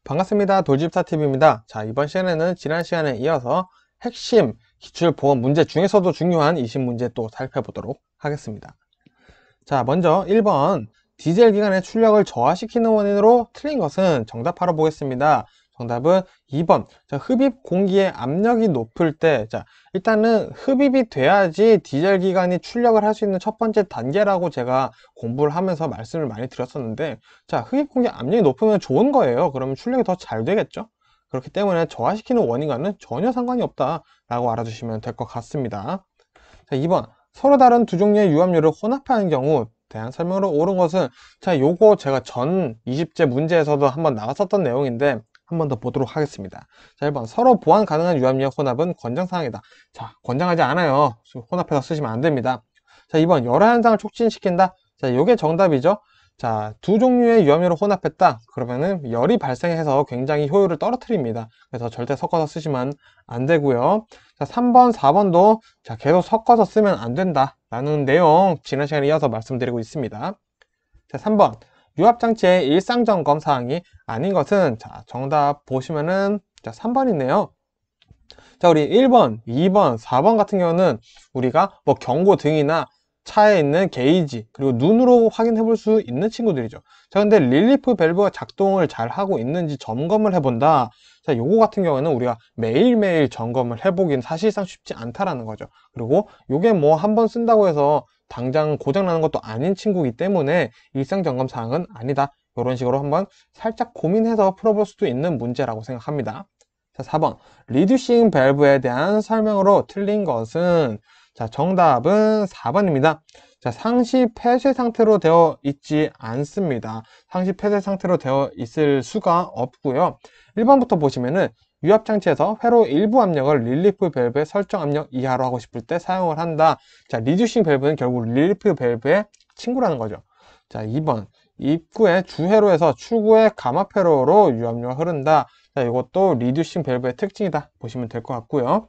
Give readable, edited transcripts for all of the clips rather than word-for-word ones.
반갑습니다. 돌집사TV입니다. 자, 이번 시간에는 지난 시간에 이어서 핵심 기출보험 문제 중에서도 중요한 20문제 또 살펴보도록 하겠습니다. 자, 먼저 1번 디젤 기관의 출력을 저하시키는 원인으로 틀린 것은 정답하러 보겠습니다. 정답은 2번. 자, 흡입 공기의 압력이 높을 때, 자, 일단은 흡입이 돼야지 디젤 기관이 출력을 할 수 있는 첫 번째 단계라고 제가 공부를 하면서 말씀을 많이 드렸었는데, 자, 흡입 공기 압력이 높으면 좋은 거예요. 그러면 출력이 더 잘 되겠죠? 그렇기 때문에 저하시키는 원인과는 전혀 상관이 없다라고 알아주시면 될 것 같습니다. 자, 2번. 서로 다른 두 종류의 유압류를 혼합하는 경우 대한 설명으로 옳은 것은, 자, 요거 제가 전 20제 문제에서도 한번 나왔었던 내용인데 한 번 더 보도록 하겠습니다. 자, 1번. 서로 보완 가능한 유압류의 혼합은 권장사항이다. 자, 권장하지 않아요. 혼합해서 쓰시면 안 됩니다. 자, 2번. 열화 현상을 촉진시킨다. 자, 요게 정답이죠. 자, 두 종류의 유압류를 혼합했다. 그러면은 열이 발생해서 굉장히 효율을 떨어뜨립니다. 그래서 절대 섞어서 쓰시면 안 되고요. 자, 3번, 4번도 자, 계속 섞어서 쓰면 안 된다 라는 내용 지난 시간에 이어서 말씀드리고 있습니다. 자, 3번. 유압장치의 일상점검 사항이 아닌 것은, 자, 정답 보시면은, 자, 3번이네요. 자, 우리 1번, 2번, 4번 같은 경우는 우리가 뭐 경고등이나 차에 있는 게이지, 그리고 눈으로 확인해 볼 수 있는 친구들이죠. 자, 근데 릴리프 밸브가 작동을 잘 하고 있는지 점검을 해본다. 자, 요거 같은 경우는 우리가 매일매일 점검을 해보긴 사실상 쉽지 않다라는 거죠. 그리고 요게 뭐 한 번 쓴다고 해서 당장 고장나는 것도 아닌 친구이기 때문에 일상 점검 사항은 아니다. 이런 식으로 한번 살짝 고민해서 풀어볼 수도 있는 문제라고 생각합니다. 자, 4번. 리듀싱 밸브에 대한 설명으로 틀린 것은, 자, 정답은 4번입니다. 자, 상시 폐쇄 상태로 되어 있지 않습니다. 상시 폐쇄 상태로 되어 있을 수가 없고요. 1번부터 보시면은 유압장치에서 회로 일부 압력을 릴리프 밸브의 설정 압력 이하로 하고 싶을 때 사용을 한다. 자, 리듀싱 밸브는 결국 릴리프 밸브의 친구라는 거죠. 자, 2번. 입구의 주회로에서 출구의 감압회로로 유압류가 흐른다. 자, 이것도 리듀싱 밸브의 특징이다 보시면 될 것 같고요.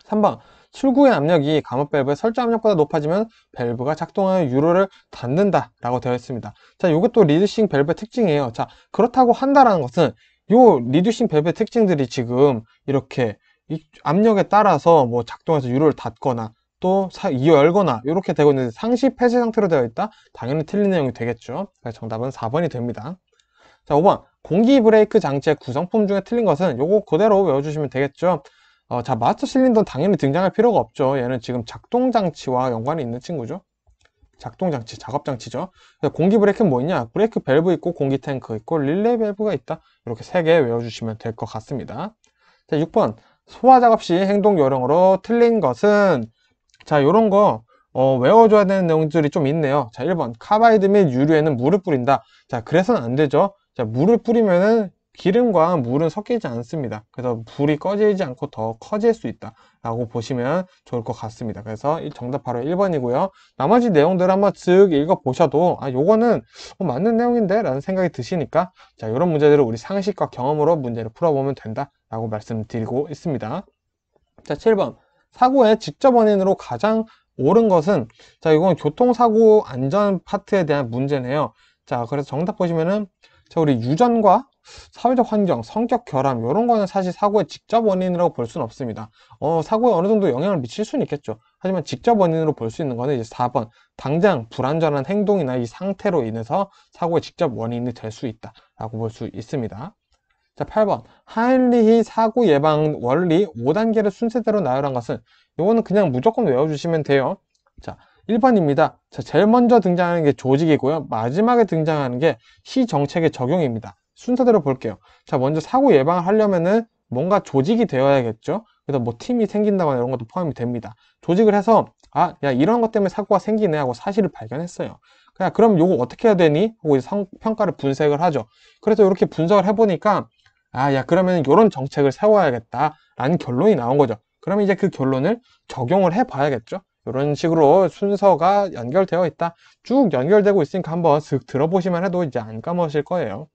3번. 출구의 압력이 감압 밸브의 설정 압력보다 높아지면 밸브가 작동하는 유로를 닫는다 라고 되어 있습니다. 자, 이것도 리듀싱 밸브의 특징이에요. 자, 그렇다고 한다라는 것은 요 리듀싱 밸브의 특징들이 지금 이렇게 이 압력에 따라서 뭐 작동해서 유로를 닫거나 또 열거나 이렇게 되고 있는데 상시 폐쇄 상태로 되어 있다? 당연히 틀린 내용이 되겠죠. 그래서 정답은 4번이 됩니다. 자, 5번. 공기 브레이크 장치의 구성품 중에 틀린 것은 요거 그대로 외워주시면 되겠죠. 자, 마스터 실린더는 당연히 등장할 필요가 없죠. 얘는 지금 작동장치와 연관이 있는 친구죠. 작동장치, 작업장치죠. 공기 브레이크는 뭐 있냐? 브레이크 밸브 있고 공기 탱크 있고 릴레이 밸브가 있다. 이렇게 3개 외워주시면 될 것 같습니다. 자, 6번. 소화 작업 시 행동 요령으로 틀린 것은, 자, 요런 거 외워줘야 되는 내용들이 좀 있네요. 자, 1번. 카바이드 및 유류에는 물을 뿌린다. 자, 그래서는 안 되죠. 자, 물을 뿌리면은 기름과 물은 섞이지 않습니다. 그래서 불이 꺼지지 않고 더 커질 수 있다 라고 보시면 좋을 것 같습니다. 그래서 정답 바로 1번이고요. 나머지 내용들을 한번 쓱 읽어 보셔도 요거는 맞는 내용인데 라는 생각이 드시니까, 자, 이런 문제들을 우리 상식과 경험으로 문제를 풀어보면 된다 라고 말씀드리고 있습니다. 자, 7번. 사고의 직접 원인으로 가장 옳은 것은, 자, 이건 교통사고 안전 파트에 대한 문제네요. 자, 그래서 정답 보시면은, 자, 우리 유전과 사회적 환경, 성격 결함, 이런 거는 사실 사고의 직접 원인이라고 볼 수는 없습니다. 사고에 어느 정도 영향을 미칠 수는 있겠죠. 하지만 직접 원인으로 볼 수 있는 거는 이제 4번. 당장 불안전한 행동이나 이 상태로 인해서 사고의 직접 원인이 될 수 있다 라고 볼 수 있습니다. 자, 8번. 하인리히 사고 예방 원리 5단계를 순서대로 나열한 것은, 이거는 그냥 무조건 외워주시면 돼요. 자, 1번입니다. 자, 제일 먼저 등장하는 게 조직이고요. 마지막에 등장하는 게 시정책의 적용입니다. 순서대로 볼게요. 자, 먼저 사고 예방을 하려면은 뭔가 조직이 되어야겠죠. 그래서 뭐 팀이 생긴다거나 이런 것도 포함이 됩니다. 조직을 해서, 야, 이런 것 때문에 사고가 생기네 하고 사실을 발견했어요. 그럼 요거 어떻게 해야 되니? 하고 이제 평가를 분석을 하죠. 그래서 이렇게 분석을 해보니까, 야, 그러면 이런 정책을 세워야겠다 라는 결론이 나온 거죠. 그러면 이제 그 결론을 적용을 해 봐야겠죠. 이런 식으로 순서가 연결되어 있다. 쭉 연결되고 있으니까 한번 슥 들어보시면 해도 이제 안 까먹으실 거예요.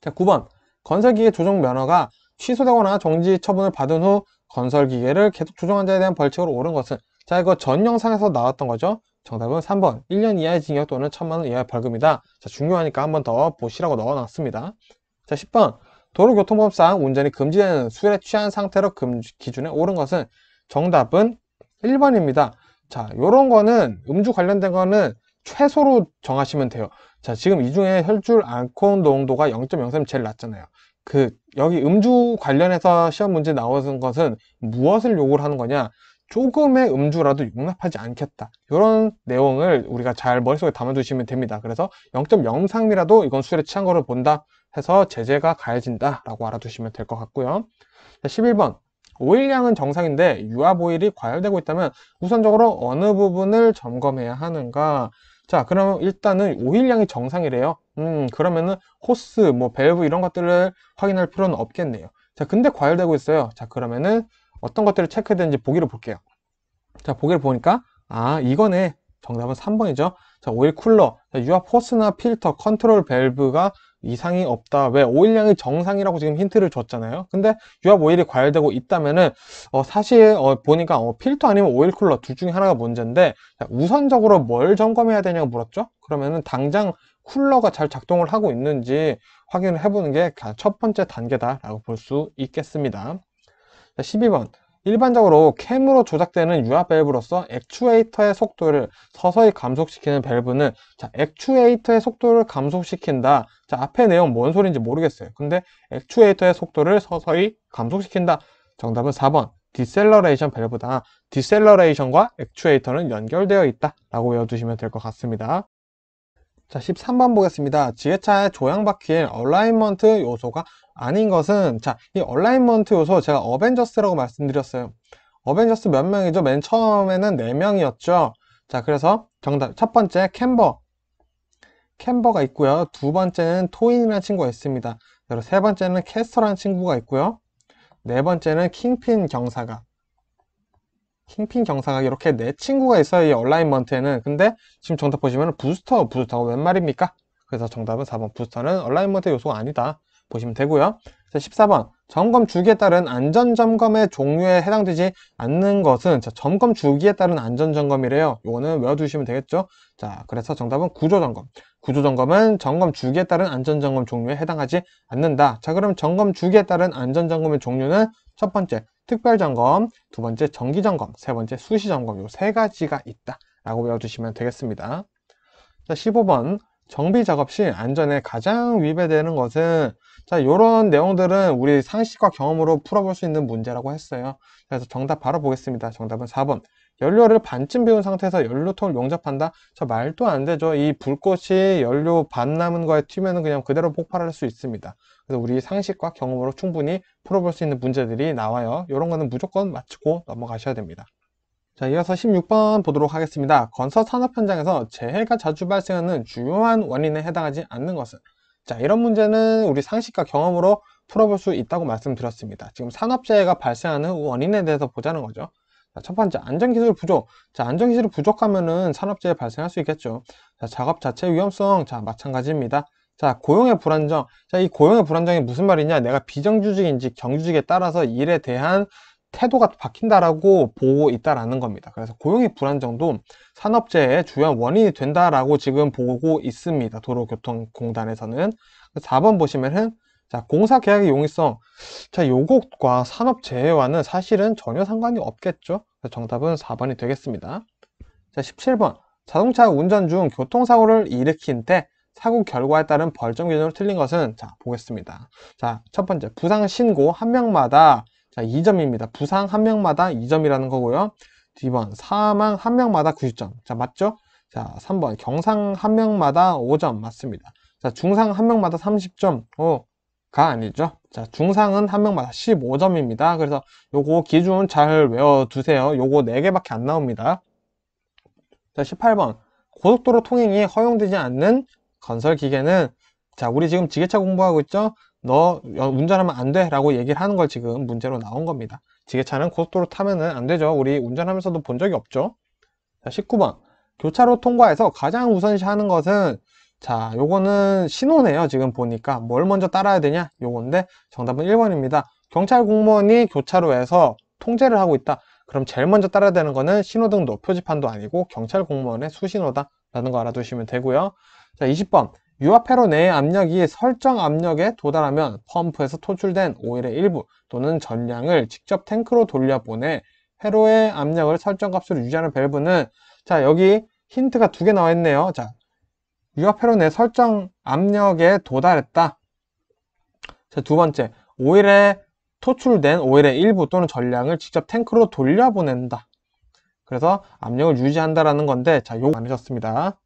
자, 9번. 건설기계 조종 면허가 취소되거나 정지 처분을 받은 후 건설기계를 계속 조종한 자에 대한 벌칙으로 옳은 것은, 자, 이거 전 영상에서 나왔던 거죠. 정답은 3번. 1년 이하의 징역 또는 1,000만 원 이하의 벌금이다. 자, 중요하니까 한번 더 보시라고 넣어놨습니다. 자, 10번. 도로교통법상 운전이 금지되는 술에 취한 상태로 기준에 오른 것은 정답은 1번입니다. 자, 요런 거는 음주 관련된 거는 최소로 정하시면 돼요. 자, 지금 이 중에 혈중 알코올 농도가 0.03 제일 낮잖아요. 여기 음주 관련해서 시험 문제 나오는 것은 무엇을 요구를 하는 거냐? 조금의 음주라도 용납하지 않겠다. 이런 내용을 우리가 잘 머릿속에 담아두시면 됩니다. 그래서 0.03이라도 이건 술에 취한 거를 본다 해서 제재가 가해진다 라고 알아두시면 될 것 같고요. 11번 오일량은 정상인데 유압 오일이 과열되고 있다면 우선적으로 어느 부분을 점검해야 하는가? 자, 그럼 일단은 오일량이 정상이래요. 그러면은 호스, 뭐 밸브 이런 것들을 확인할 필요는 없겠네요. 자, 근데 과열되고 있어요. 자, 그러면은 어떤 것들을 체크해야 되는지 보기를 볼게요. 자, 보기를 보니까 이거네. 정답은 3번이죠. 자, 오일 쿨러, 유압 호스나 필터, 컨트롤 밸브가 이상이 없다. 왜? 오일량이 정상이라고 지금 힌트를 줬잖아요. 근데 유압 오일이 과열되고 있다면은 사실 보니까 필터 아니면 오일 쿨러 둘 중에 하나가 문제인데, 자, 우선적으로 뭘 점검해야 되냐고 물었죠. 그러면은 당장 쿨러가 잘 작동을 하고 있는지 확인을 해보는 게 첫 번째 단계다라고 볼 수 있겠습니다. 자, 12번 일반적으로 캠으로 조작되는 유압 밸브로서 액추에이터의 속도를 서서히 감속시키는 밸브는, 자, 액추에이터의 속도를 감속시킨다. 자, 앞에 내용 뭔 소리인지 모르겠어요. 근데 액추에이터의 속도를 서서히 감속시킨다. 정답은 4번 디셀러레이션 밸브다. 디셀러레이션과 액추에이터는 연결되어 있다 라고 외워두시면 될 것 같습니다. 자, 13번 보겠습니다. 지게차의 조향바퀴에 얼라이먼트 요소가 아닌 것은, 자, 이 얼라이먼트 요소 제가 어벤져스라고 말씀드렸어요. 어벤져스 몇 명이죠? 맨 처음에는 4명이었죠. 자, 그래서 정답 첫 번째 캠버가 있고요. 두 번째는 토인이라는 친구가 있습니다. 그리고 세 번째는 캐스터라는 친구가 있고요. 네 번째는 킹핀 경사각 이렇게 네 친구가 있어요. 이 얼라이먼트에는. 근데 지금 정답 보시면 부스터가 웬 말입니까? 그래서 정답은 4번 부스터는 얼라이먼트 요소가 아니다 보시면 되고요. 자, 14번 점검 주기에 따른 안전점검의 종류에 해당되지 않는 것은, 자, 점검 주기에 따른 안전점검이래요. 요거는 외워두시면 되겠죠. 자, 그래서 정답은 구조점검은 점검 주기에 따른 안전점검 종류에 해당하지 않는다. 자, 그럼 점검 주기에 따른 안전점검의 종류는 첫 번째 특별점검, 두 번째 정기점검, 세 번째 수시점검, 요 세 가지가 있다 라고 외워두시면 되겠습니다. 자, 15번 정비 작업 시 안전에 가장 위배되는 것은, 자, 요런 내용들은 우리 상식과 경험으로 풀어볼 수 있는 문제라고 했어요. 그래서 정답 바로 보겠습니다. 정답은 4번 연료를 반쯤 비운 상태에서 연료통을 용접한다. 저 말도 안 되죠. 이 불꽃이 연료 반 남은 거에 튀면은 그냥 그대로 폭발할 수 있습니다. 그래서 우리 상식과 경험으로 충분히 풀어볼 수 있는 문제들이 나와요. 이런 거는 무조건 맞추고 넘어가셔야 됩니다. 자, 이어서 16번 보도록 하겠습니다. 건설 산업 현장에서 재해가 자주 발생하는 주요한 원인에 해당하지 않는 것은, 자, 이런 문제는 우리 상식과 경험으로 풀어볼 수 있다고 말씀드렸습니다. 지금 산업재해가 발생하는 원인에 대해서 보자는 거죠. 자, 첫 번째 안전기술 부족. 자, 안전기술이 부족하면은 산업재해 발생할 수 있겠죠. 자, 작업 자체 위험성. 자, 마찬가지입니다. 자, 고용의 불안정. 자, 이 고용의 불안정이 무슨 말이냐? 내가 비정규직인지 정규직에 따라서 일에 대한 태도가 바뀐다라고 보고 있다라는 겁니다. 그래서 고용의 불안정도 산업재해의 주요 원인이 된다라고 지금 보고 있습니다. 도로교통공단에서는. 4번 보시면은, 자, 공사 계약의 용이성. 자, 요것과 산업재해와는 사실은 전혀 상관이 없겠죠. 그래서 정답은 4번이 되겠습니다. 자, 17번. 자동차 운전 중 교통사고를 일으킨 때 사고 결과에 따른 벌점 기준으로 틀린 것은, 자, 보겠습니다. 자, 첫 번째 부상 신고 한 명마다, 자, 2점입니다. 부상 한 명마다 2점이라는 거고요. 2번 사망 한 명마다 90점. 자, 맞죠? 자, 3번 경상 한 명마다 5점 맞습니다. 자, 중상 한 명마다 30점. 가 아니죠. 자, 중상은 한 명마다 15점입니다. 그래서 요거 기준 잘 외워두세요. 요거 4개밖에 안 나옵니다. 자, 18번 고속도로 통행이 허용되지 않는 건설기계는, 자, 우리 지금 지게차 공부하고 있죠? 너 운전하면 안 돼 라고 얘기를 하는 걸 지금 문제로 나온 겁니다. 지게차는 고속도로 타면은 안 되죠. 우리 운전하면서도 본 적이 없죠. 자, 19번 교차로 통과해서 가장 우선시하는 것은, 자, 요거는 신호네요. 지금 보니까 뭘 먼저 따라야 되냐 요건데 정답은 1번입니다. 경찰 공무원이 교차로에서 통제를 하고 있다. 그럼 제일 먼저 따라야 되는 거는 신호등도 표지판도 아니고 경찰 공무원의 수신호다 라는 거 알아두시면 되고요. 자, 20번 유압 회로 내의 압력이 설정 압력에 도달하면 펌프에서 토출된 오일의 일부 또는 전량을 직접 탱크로 돌려보내 회로의 압력을 설정 값으로 유지하는 밸브는, 자, 여기 힌트가 두 개 나와 있네요. 자, 유압 회로 내 설정 압력에 도달했다. 자, 두 번째, 토출된 오일의 일부 또는 전량을 직접 탱크로 돌려보낸다. 그래서 압력을 유지한다라는 건데, 자, 요거 많으셨습니다.